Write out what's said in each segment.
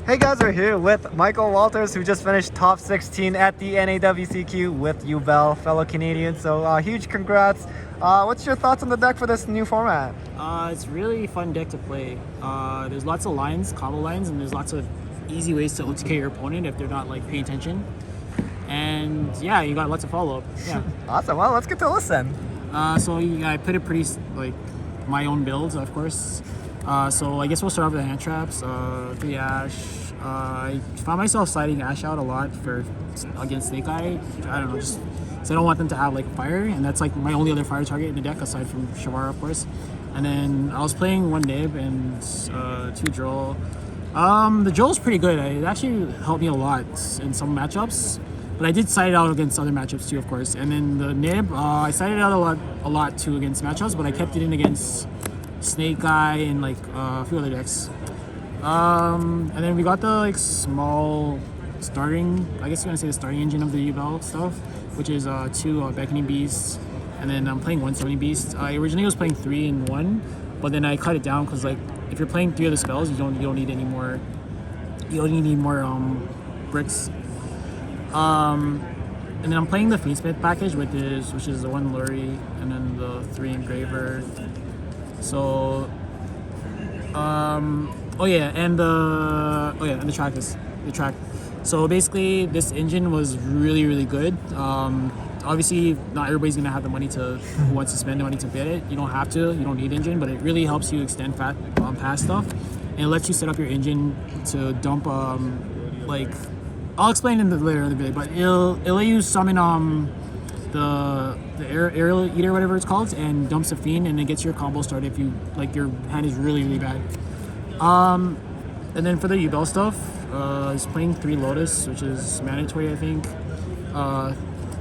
Hey guys, we're here with Michael Walters, who just finished top 16 at the NAWCQ with Yubel, fellow Canadian. So huge congrats. What's your thoughts on the deck for this new format? It's really fun deck to play. There's lots of lines, combo lines, and there's lots of easy ways to OTK your opponent if they're not like paying attention. And yeah, you got lots of follow up. Yeah. Awesome. Well, let's get to a listen. I put it pretty like my own builds, of course. So I guess we'll start off with the hand traps. 3 Ash. I found myself sliding Ash out a lot against Snake Eye. I don't know, just so I don't want them to have like fire, and that's like my only other fire target in the deck aside from Shavara, of course. And then I was playing 1 Nib and 2 Droll. The Droll's pretty good. It actually helped me a lot in some matchups, but I did side it out against other matchups too, of course. And then the Nib, I sided out a lot too against matchups, but I kept it in against Snake Eye and like a few other decks. And then we got the like small starting, I guess you're gonna say the starting engine of the Yubel stuff, which is 2 Beckoning Beasts, and then I'm playing 1 Summoning Beast. I originally was playing 3 in 1, but then I cut it down because like if you're playing 3 of the spells, you don't need any more. You only need more bricks. And then I'm playing the Fiendsmith package, which is the 1 Lurry and then the 3 Engraver. So, and the track. So basically, this engine was really, really good. Obviously, not everybody's gonna have the money who wants to spend the money to get it. You don't have to. You don't need engine, but it really helps you extend past stuff, and it lets you set up your engine to dump like I'll explain later in the video, but it'll let you summon the air eater, whatever it's called, and dumps a fiend, and it gets your combo started if you like your hand is really, really bad. And then for the Yubel stuff, I was playing 3 Lotus, which is mandatory, I think.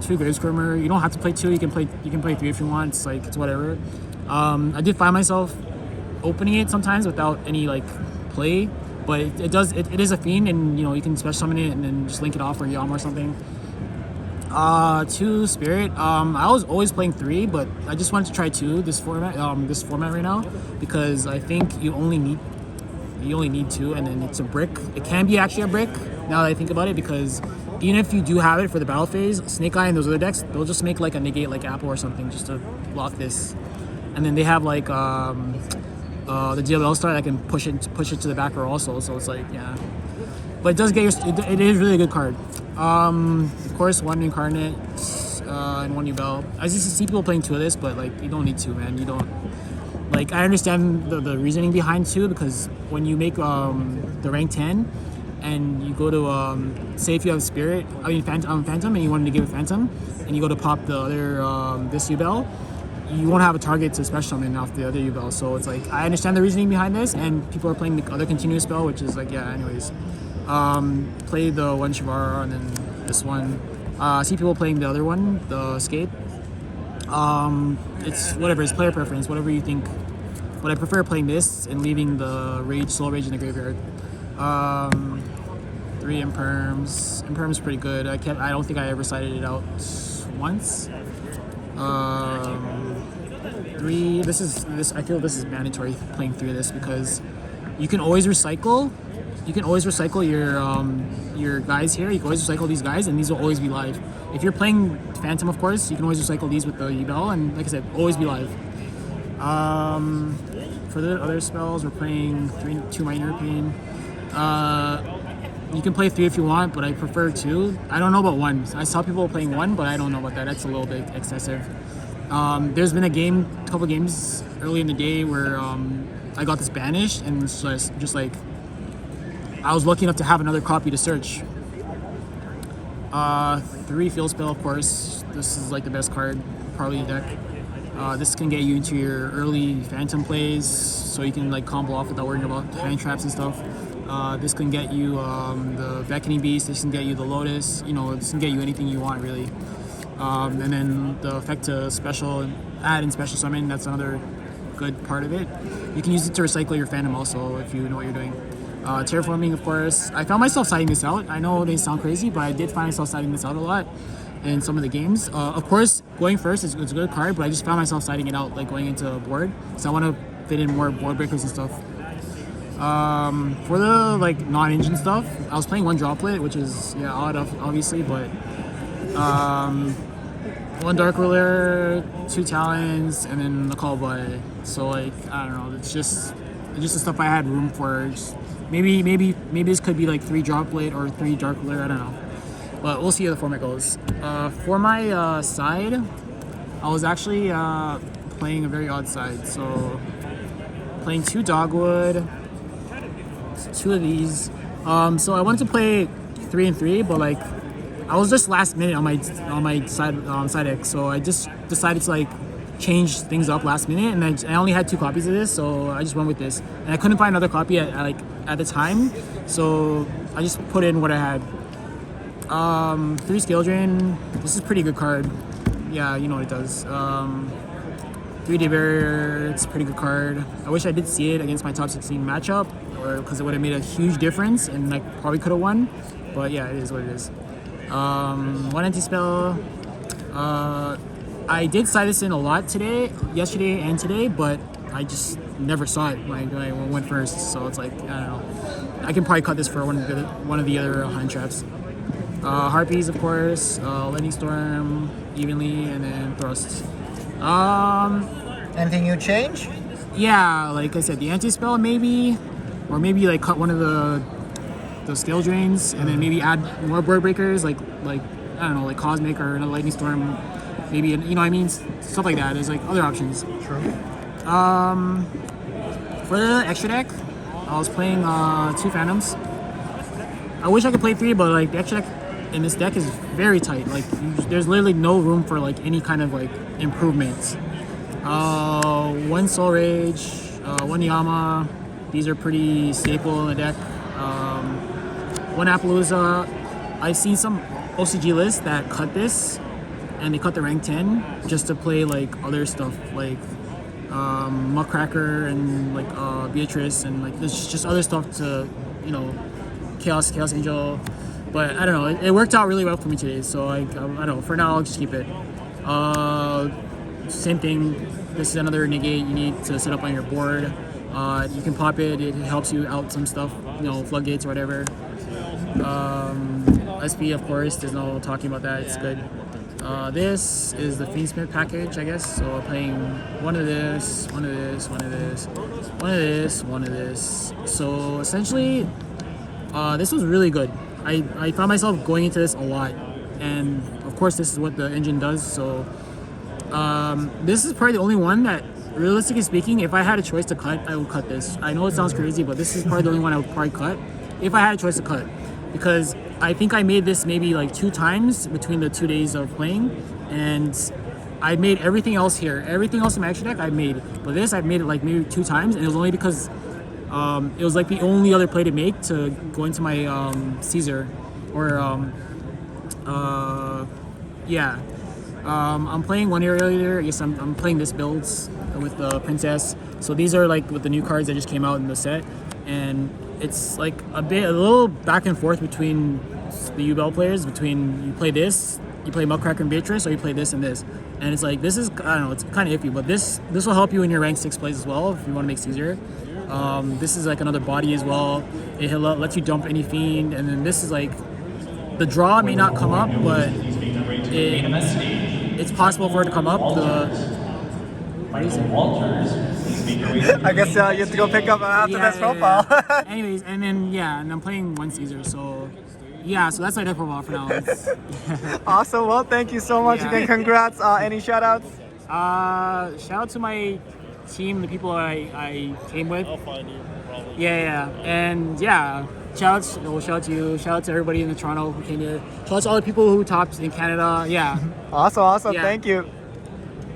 2 Grave Skirmer. You don't have to play 2. You can play 3 if you want. It's whatever. I did find myself opening it sometimes without any like play, but it is a fiend, and you know you can special summon it and then just link it off for Yum or something. 2 Spirit. I was always playing 3, but I just wanted to try 2 this format right now because I think you only need 2, and then it's a brick. It can be actually a brick now that I think about it, because even if you do have it for the battle phase, Snake Eye and those other decks, they'll just make like a negate like Apple or something just to block this. And then they have like the DLL star that can push it to the back row also. So it's like, yeah. But it does get it is really a good card. Of course, 1 Incarnate and 1 Yubel. I just see people playing 2 of this, but like you don't need 2, man. You don't. Like, I understand the reasoning behind 2, because when you make the rank 10 and you go to say if you have Phantom, and you wanted to give a Phantom, and you go to pop the other this Yubel, you won't have a target to special summon off the other Yubel. So it's like, I understand the reasoning behind this, and people are playing the other continuous spell, which is like, yeah, anyways. Play the 1 Shavara and then this one. I see people playing the other one, the Escape. It's whatever, it's player preference, whatever you think. But I prefer playing this and leaving the Soul Rage in the graveyard. 3 Imperms. Imperm's pretty good. I don't think I ever sided it out once. 3. I feel this is mandatory playing 3 of this, because you can always recycle. You can always recycle your guys here. You can always recycle these guys, and these will always be live. If you're playing Phantom, of course, you can always recycle these with the Yubel, and like I said, always be live. For the other spells, we're playing 2 Minor Pain. You can play 3 if you want, but I prefer 2. I don't know about 1. I saw people playing 1, but I don't know about that. That's a little bit excessive. There's been a couple games early in the day where I got this banished, and it's just like I was lucky enough to have another copy to search. 3 Field Spell, of course. This is like the best card, probably in the deck. This can get you into your early Phantom plays, so you can like combo off without worrying about hand traps and stuff. This can get you the Beckoning Beast. This can get you the Lotus. You know, this can get you anything you want, really. And then the effect to add and special summon. That's another good part of it. You can use it to recycle your Phantom also, if you know what you're doing. Terraforming, of course. I found myself siding this out. I know they sound crazy, but I did find myself siding this out a lot in some of the games. Of course, going first is a good card, but I just found myself siding it out, like going into a board. So I want to fit in more board breakers and stuff. For the like non-engine stuff, I was playing one droplet, which is odd, obviously, but one dark ruler, 2 talons, and then a call boy. So like I don't know, it's just the stuff I had room for. Just maybe this could be like 3 droplet or 3 dark ruler. I don't know, but we'll see how the format goes. For my side, I was actually playing a very odd side. So playing 2 dogwood, 2 of these. So I wanted to play 3 and 3, but like I was just last minute on my side deck, so I just decided to like change things up last minute, and I only had 2 copies of this, so I just went with this, and I couldn't find another copy at the time, so I just put in what I had. 3 scale drain. This is a pretty good card. Yeah, you know what it does. 3-day barrier. It's a pretty good card. I wish I did see it against my top 16 matchup, or because it would have made a huge difference, and I probably could have won. But yeah, it is what it is. 1 anti-spell. I did side this in a lot yesterday and today, but I just never saw it when I went first. So it's like, I don't know. I can probably cut this for one of the other hand traps. Harpies, of course. Lightning Storm, evenly, and then Thrust. Anything you change? Yeah, like I said, the anti-spell maybe, or maybe like cut one of the scale drains, and then maybe add more board breakers, like I don't know, like Cosmic or a Lightning Storm, maybe, you know what I mean, stuff like that. There's like other options. True. For the extra deck, I was playing 2 Phantoms. I wish I could play 3, but like the extra deck in this deck is very tight. Like there's literally no room for like any kind of like improvements. 1 Soul Rage, 1 Yama. These are pretty staple in the deck. 1 Appaloosa. I've seen some OCG lists that cut this, and they cut the rank 10 just to play like other stuff like Muckracker and like Beatrice, and like there's just other stuff to, you know, Chaos Angel. But I don't know, it worked out really well for me today, so I don't know, for now I'll just keep it. Same thing, this is another negate you need to set up on your board. You can pop it, it helps you out some stuff, you know, floodgates or whatever. SP, of course, there's no talking about that, it's good. This is the Fiendsmith package, I guess. So we're playing 1 of this, 1 of this, 1 of this, 1 of this, 1 of this. So essentially, this was really good. I found myself going into this a lot, and of course this is what the engine does. So this is probably the only one that, realistically speaking, if I had a choice to cut, I would cut this. I know it sounds crazy, but this is probably the only one I would probably cut if I had a choice to cut, because I think I made this maybe like 2 times between the 2 days of playing, and I made everything else here. Everything else in my extra deck I made, but this I've made it like maybe 2 times, and it was only because it was like the only other play to make to go into my Caesar, or I'm playing 1 area earlier. I guess I'm playing this builds with the Princess. So these are like with the new cards that just came out in the set, and it's like a little back and forth between the Yubel players. Between you play this, you play Muckracker and Beatrice, or you play this and this. And it's like, this is, I don't know, it's kind of iffy, but this will help you in your rank 6 plays as well if you want to make Caesar. This is like another body as well. It lets you dump any fiend, and then this is like, the draw may not come up, but it's possible for it to come up. What is it? I guess you have to go pick up after this profile. Yeah. Anyways, and then and I'm playing 1 Caesar, so yeah, so that's my deck profile for now. Awesome. Well, thank you so much again. Congrats. Any shout outs? Shout out to my team, the people I came with. I'll find you, probably. Yeah. And shout out to you. Shout out to everybody in Toronto who came here. Shout out to all the people who topped in Canada. Yeah. Awesome. Yeah. Thank you.